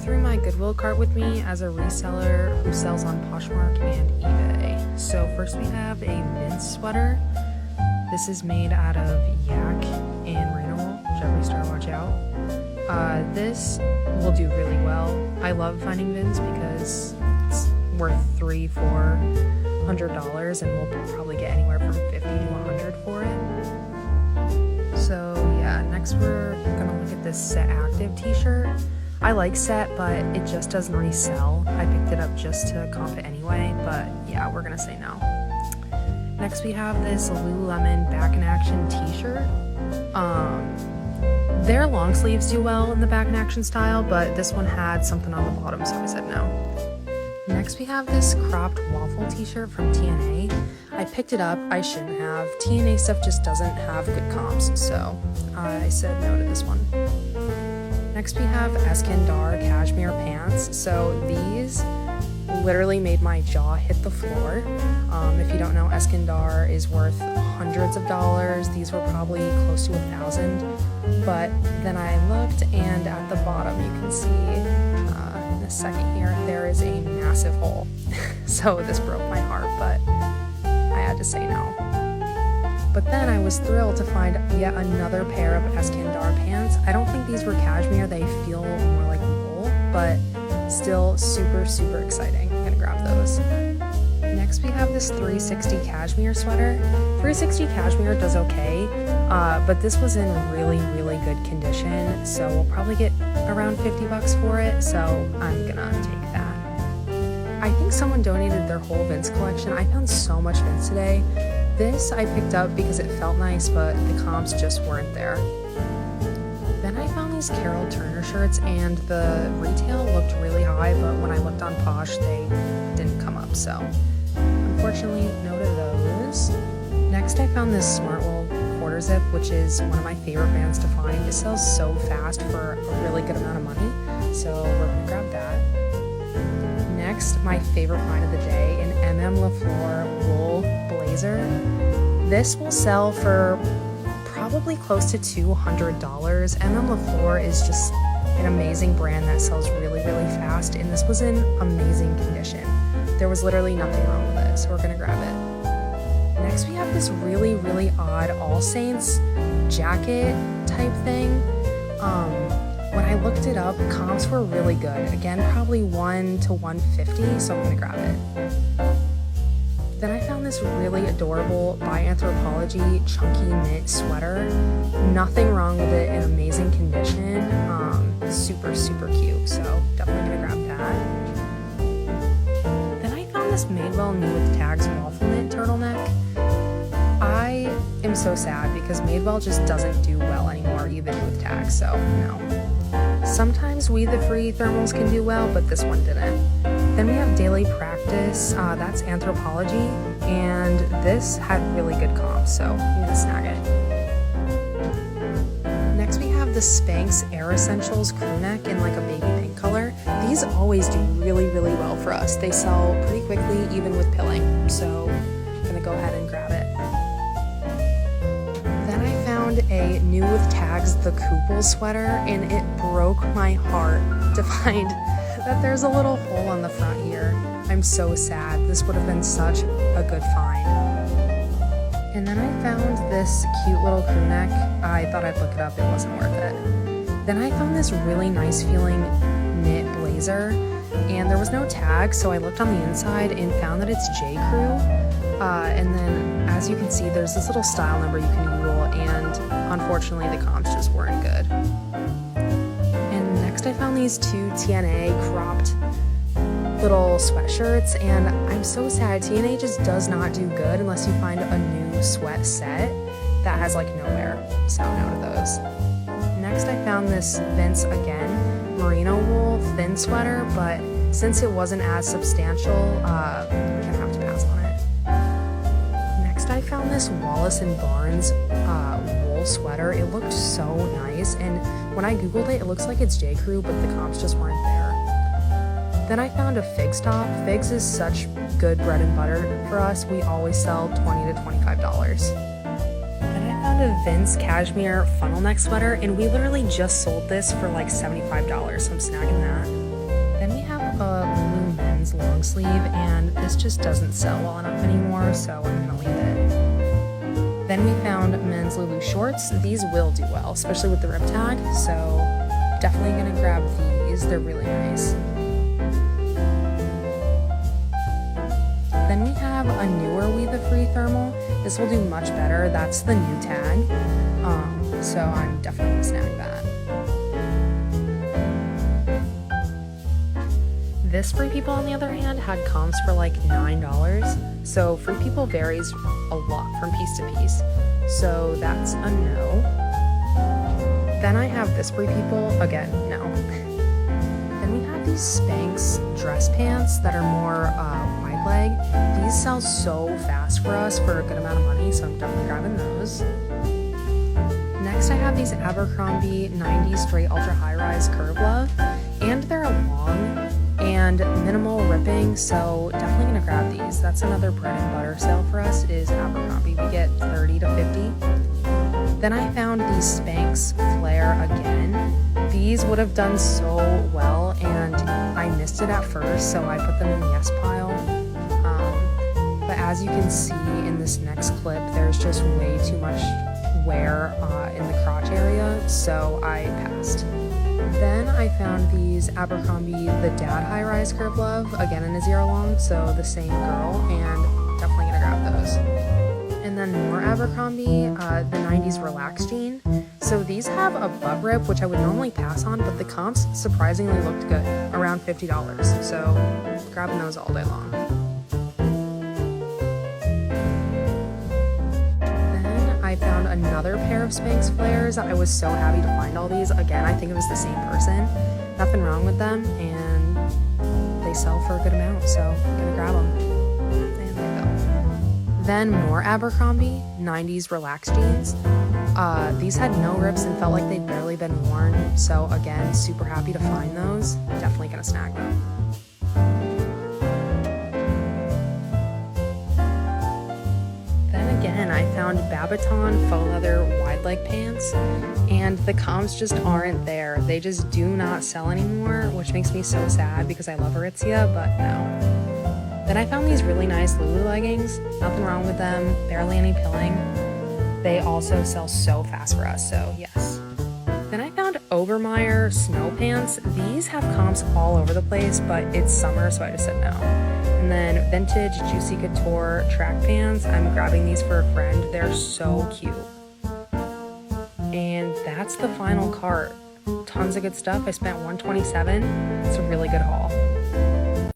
through my Goodwill cart with me as a reseller who sells on Poshmark and eBay. So first we have a Vince sweater. This is made out of yak and merino wool. Jeffree Star, watch out. This will do really well. I love finding Vince because it's worth $300-400 and we'll probably get anywhere from $50 to $100 for it. So yeah, next we're gonna look at this Set Active t-shirt. I like Set, but it just doesn't resell. I picked it up just to comp it anyway, but yeah, we're gonna say no. Next we have this Lululemon Back in Action t-shirt. Their long sleeves do well in the back in action style, but this one had something on the bottom, so I said no. Next we have this cropped waffle t-shirt from TNA. I picked it up, I shouldn't have. TNA stuff just doesn't have good comps, so I said no to this one. Next we have Eskandar cashmere pants. So these literally made my jaw hit the floor. If you don't know, Eskandar is worth hundreds of dollars. These were probably close to 1,000. But then I looked, and at the bottom you can see in the second here, there is a massive hole. So this broke my heart, but I had to say no. But then I was thrilled to find yet another pair of Eskandar pants. I don't think these were cashmere, they feel more like wool, but still super, super exciting. I'm gonna grab those. Next we have this 360 cashmere sweater. 360 cashmere does okay, but this was in really, really good condition, so we'll probably get around $50 for it, so I'm gonna take that. I think someone donated their whole Vince collection. I found so much Vince today. This I picked up because it felt nice, but the comps just weren't there. Then I found these Carol Turner shirts, and the retail looked really high, but when I looked on Posh, they didn't come up, so unfortunately, no to those. Next, I found this Smartwool quarter zip, which is one of my favorite brands to find. It sells so fast for a really good amount of money, so we're gonna grab that. Next, my favorite find of the day, an MM LaFleur wool blazer. This will sell for probably close to $200. MM LaFleur is just an amazing brand that sells really, really fast, and this was in amazing condition. There was literally nothing wrong with it, so we're gonna grab it. Next, we have this really, really odd All Saints jacket type thing. When I looked it up, comps were really good. Again, probably $1 to $150, so I'm gonna grab it. Then I found this really adorable by Anthropologie chunky knit sweater. Nothing wrong with it, in amazing condition. Super, super cute, so definitely gonna grab that. Then I found this Madewell Knee with Tags waffle knit turtleneck. I am so sad because Madewell just doesn't do well anymore, even with tags, so no. Sometimes We The Free thermals can do well, but this one didn't. Then we have Daily Practice, that's Anthropologie, and this had really good comps, so I'm gonna snag it. Next we have the Spanx Air Essentials crew neck in like a baby pink color. These always do really, really well for us. They sell pretty quickly, even with pilling, so I'm gonna go ahead and grab it. Then I found a New with Tags The Kupel sweater, and it broke my heart to find that there's a little hole on the front here. I'm so sad. This would have been such a good find. And then I found this cute little crew neck. I thought I'd look it up, it wasn't worth it. Then I found this really nice feeling knit blazer, and there was no tag, so I looked on the inside and found that it's J. Crew. And then, as you can see, there's this little style number you can Google, and unfortunately the comps just weren't good. And next I found these two TNA cropped little sweatshirts, and I'm so sad. TNA just does not do good unless you find a new sweat set that has like no wear, so no to those. Next I found this Vince again, merino wool thin sweater, but since it wasn't as substantial, I'm gonna have to pass on it. Next I found this Wallace & Barnes wool sweater. It looked so nice, and when I googled it, it looks like it's J. Crew, but the comps just weren't there. Then I found a Figs top. Figs is such good bread and butter for us. We always sell $20 to $25. Then I found a Vince cashmere funnel neck sweater, and we literally just sold this for like $75, so I'm snagging that. Then we have a Lulu men's long sleeve, and this just doesn't sell well enough anymore, so I'm gonna leave it. Then we found men's Lulu shorts. These will do well, especially with the rib tag, so definitely gonna grab these. They're really nice. Then we have a newer We The Free thermal. This will do much better. That's the new tag, so I'm definitely gonna snag that. This Free People, on the other hand, had comps for like $9, so Free People varies a lot from piece to piece, so that's a no. Then I have this Free People, again, no. Then we have these Spanx dress pants that are more wide leg. These sell so fast for us for a good amount of money, so I'm definitely grabbing those. Next I have these Abercrombie 90s straight ultra high rise curve love, and they're long and minimal ripping, so definitely gonna grab these. That's another bread and butter sale for us, is Abercrombie. We get 30 to 50. Then I found these Spanx flare again. These would have done so well, and I missed it at first, so I put them in the yes pile. But as you can see in this next clip, there's just way too much wear in the crotch area, so I passed. Then I found these Abercrombie The Dad High Rise Curve Love, again in a zero long, so the same girl, and definitely gonna grab those. And then more Abercrombie, the 90s Relax Jean. So these have a butt rip, which I would normally pass on, but the comps surprisingly looked good, around $50, so grabbing those all day long. I found another pair of Spanx flares. I was so happy to find all these. Again, I think it was the same person. Nothing wrong with them, and they sell for a good amount, so I'm gonna grab them. And they fell. Then more Abercrombie 90s Relax Jeans. These had no rips and felt like they'd barely been worn, so again, super happy to find those. Definitely gonna snag them. Again, I found Babaton faux leather wide leg pants, and the comps just aren't there. They just do not sell anymore, which makes me so sad because I love Aritzia, but no. Then I found these really nice Lulu leggings. Nothing wrong with them, barely any pilling. They also sell so fast for us, so yes. Then I found Obermeyer snow pants. These have comps all over the place, but it's summer, so I just said no. And then vintage Juicy Couture track pants. I'm grabbing these for a friend. They're so cute. And that's the final cart. Tons of good stuff. I spent $127. It's a really good haul.